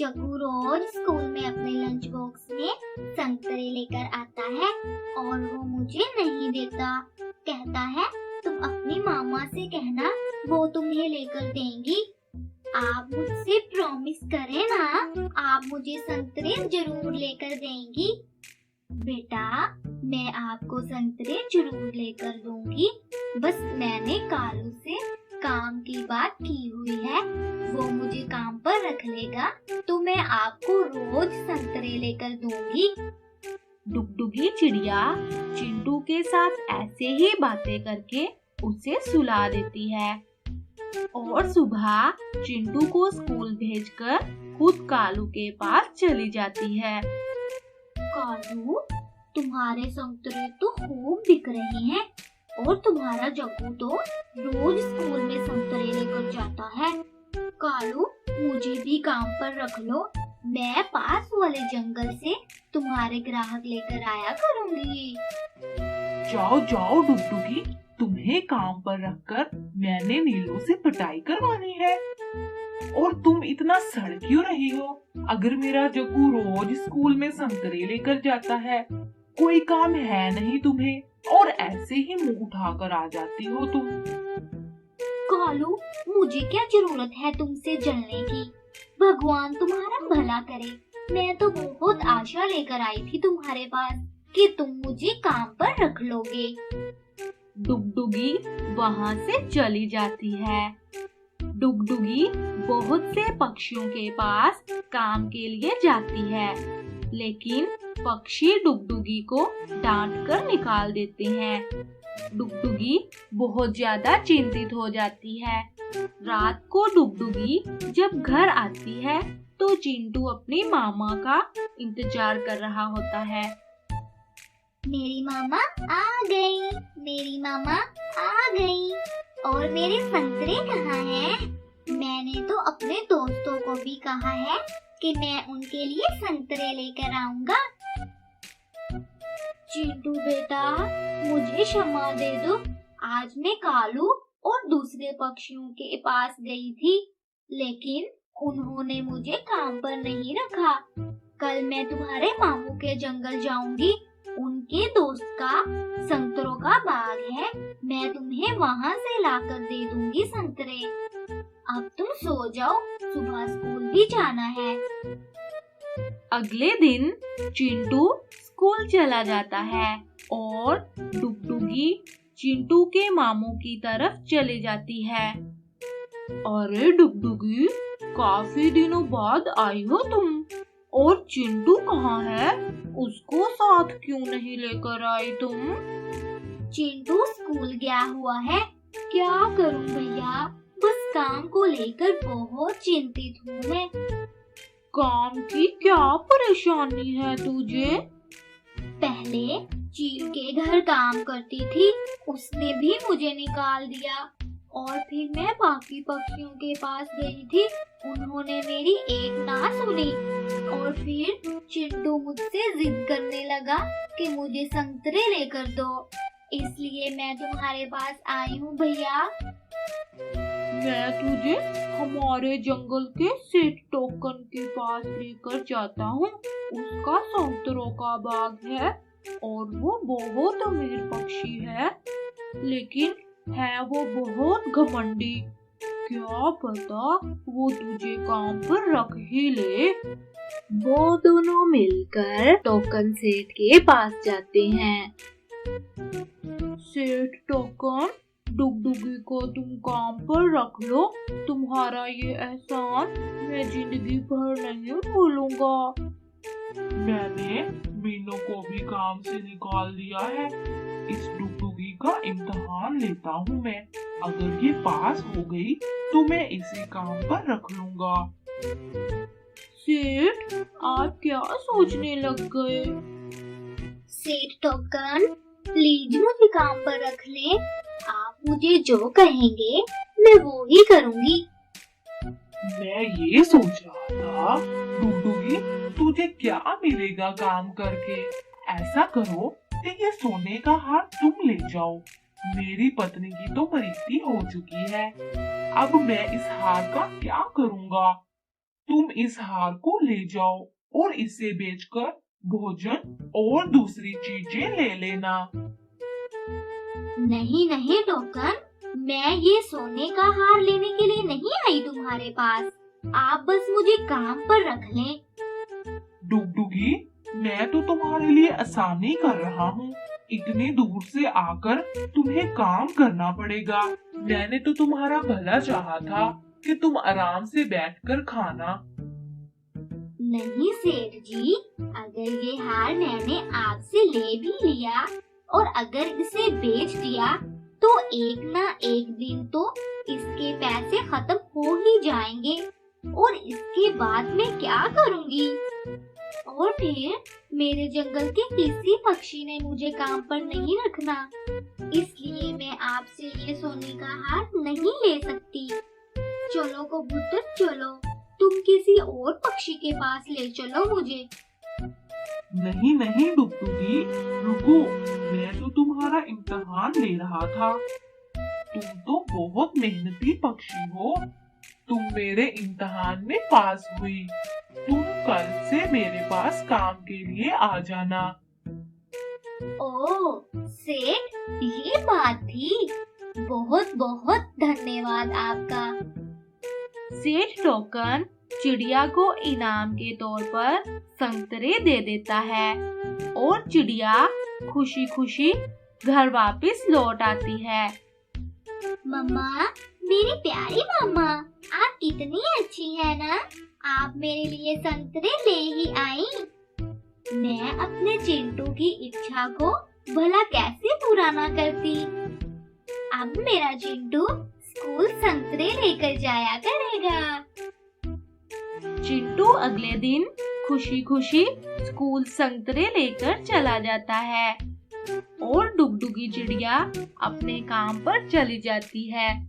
जग्गू रोज school में अपने lunch box में संतरे लेकर आता है और वो मुझे नहीं देता। कहता है तुम अपनी मामा से कहना, वो तुम्हें लेकर देंगी। आप मुझसे प्रॉमिस करें ना, आप मुझे संतरे जरूर लेकर देंगी। बेटा, मैं आपको संतरे जरूर लेकर दूंगी, बस मैंने कालू से काम की बात की हुई है, वो मुझे काम पर रख लेगा तो मैं आपको रोज संतरे लेकर दूंगी। डुगडुगी चिड़िया चिंटू के साथ ऐसे ही बातें करके उसे सुला देती है और सुबह चिंटू को स्कूल भेजकर खुद कालू के पास चली जाती है। कालू, तुम्हारे संतरे तो खूब बिक रहे हैं और तुम्हारा जग्गू तो रोज स्कूल में संतरे लेकर जाता है। कालू, मुझे भी काम पर रख लो, मैं पास वाले जंगल से तुम्हारे ग्राहक लेकर आया करूंगी। जाओ जाओ डुगडुगी, तुम्हें काम पर रखकर मैंने नीलों से पिटाई करवानी है और तुम इतना सड़ क्यों रही हो? अगर मेरा जग्गू रोज स्कूल में संतरे लेकर जाता है, कोई काम है नहीं तुम्हें और ऐसे ही मुंह उठाकर आ जाती हो तुम। कालू, मुझे क्या जरूरत है तुमसे जलने की? भगवान तुम्हारा भला करे। मैं तो बहुत आशा लेकर आई थी तुम्हारे पास कि तुम मुझे काम पर रख लोगे। डुगडुगी वहाँ से चली जाती है। डुगडुगी बहुत से पक्षियों के पास काम के लिए जाती है, लेकिन पक्षी डुगडुगी को डांट कर निकाल देते हैं। डुगडुगी बहुत ज्यादा चिंतित हो जाती है। रात को डुगडुगी जब घर आती है तो चिंटू अपनी मामा का इंतजार कर रहा होता है। मेरी मामा आ गई, मेरी मामा आ गई। और मेरे संतरे कहाँ हैं? मैंने तो अपने दोस्तों को भी कहा है कि मैं उनके लिए संतरे लेकर आऊंगा। चिंटू बेटा, मुझे क्षमा दे दो। आज मैं कालू और दूसरे पक्षियों के पास गई थी, लेकिन उन्होंने मुझे काम पर नहीं रखा। कल मैं तुम्हारे मामू के जंगल जाऊंगी, उनके दोस्त का संतरों का बाग है, मैं तुम्हें वहाँ से लाकर दे दूंगी संतरे। अब तुम सो जाओ, सुबह स्कूल भी जाना है। अगले दिन चिंटू स्कूल चला जाता है और डुगडुगी चिंटू के मामू की तरफ चली जाती है। अरे डुगडुगी, काफी दिनों बाद आई हो तुम, और चिंटू कहाँ है? उसको साथ क्यों नहीं लेकर आई तुम? चिंटू स्कूल गया हुआ है। क्या करूं भैया, बस काम को लेकर बहुत चिंतित हूँ मैं। काम की क्या परेशानी है तुझे? पहले चील के घर काम करती थी, उसने भी मुझे निकाल दिया। और फिर मैं बाकी पक्षियों के पास गई थी, उन्होंने मेरी एक ना सुनी। और फिर चिंटू मुझसे जिद करने लगा कि मुझे संतरे लेकर दो, इसलिए मैं तुम्हारे पास आई हूँ भैया। मैं तुझे हमारे जंगल के सेठ टोकन के पास लेकर जाता हूँ। उसका संतरों का बाग है और वो बहुत अमीर पक्षी है, लेकिन है वो बहुत घमंडी। क्या पता वो तुझे काम पर रख ही ले। वो दोनों मिलकर टोकन सेठ के पास जाते हैं। सेठ टोकन, डुगडुगी को तुम काम पर रख लो, तुम्हारा ये एहसान मैं जिंदगी भर नहीं भूलूंगा। मैंने मीनू को भी काम से निकाल दिया है, इस डुगडुगी का इम्तिहान लेता हूँ मैं। अगर ये पास हो गई तो मैं इसे काम पर रख लूंगा। सेठ, आप क्या सोचने लग गए? सेठ टोकन, प्लीज मुझे काम पर रख ले। आप मुझे जो कहेंगे मैं वो ही करूँगी। मैं ये सोच रहा था डुगडुगी, तुझे क्या मिलेगा काम करके? ऐसा करो कि ये सोने का हार तुम ले जाओ। मेरी पत्नी की तो मृत्यु हो चुकी है, अब मैं इस हार का क्या करूँगा? तुम इस हार को ले जाओ और इसे बेचकर भोजन और दूसरी चीजें ले लेना। नहीं नहीं टोकन, मैं ये सोने का हार लेने के लिए नहीं आई तुम्हारे पास। आप बस मुझे काम पर रख लें। डुगडुगी, मैं तो तुम्हारे लिए आसानी कर रहा हूँ। इतनी दूर से आकर तुम्हें काम करना पड़ेगा। मैंने तो तुम्हारा भला चाहा था कि तुम आराम से बैठकर खाना। नहीं सेठ जी, अगर ये हार मैंने आपसे ले भी लिया और अगर इसे बेच दिया तो एक ना एक दिन तो इसके पैसे खत्म हो ही जाएंगे और इसके बाद मैं क्या करूंगी? और फिर मेरे जंगल के किसी पक्षी ने मुझे काम पर नहीं रखना, इसलिए मैं आपसे ये सोने का हार नहीं ले सकती। चलो कबूतर चलो, तुम किसी और पक्षी के पास ले चलो मुझे। नहीं नहीं डुगडुगी, रुको, मैं तो तुम्हारा इम्तिहान ले रहा था। तुम तो बहुत मेहनती पक्षी हो। तुम मेरे इम्तिहान में पास हुई। तुम कल से मेरे पास काम के लिए आ जाना। ओह सेठ, ये बात थी। बहुत बहुत धन्यवाद आपका। सेठ टोकन चिड़िया को इनाम के तौर पर संतरे दे देता है और चिड़िया खुशी खुशी घर वापस लौट आती है। मम्मा, मेरी प्यारी मम्मा, आप कितनी अच्छी है ना। आप मेरे लिए संतरे ले ही आई। मैं अपने चिंटू की इच्छा को भला कैसे पूरा ना करती। अब मेरा चिंटू स्कूल संतरे लेकर जाया करेगा। चिंटू अगले दिन खुशी खुशी स्कूल संतरे लेकर चला जाता है और डुगडुगी चिड़िया अपने काम पर चली जाती है।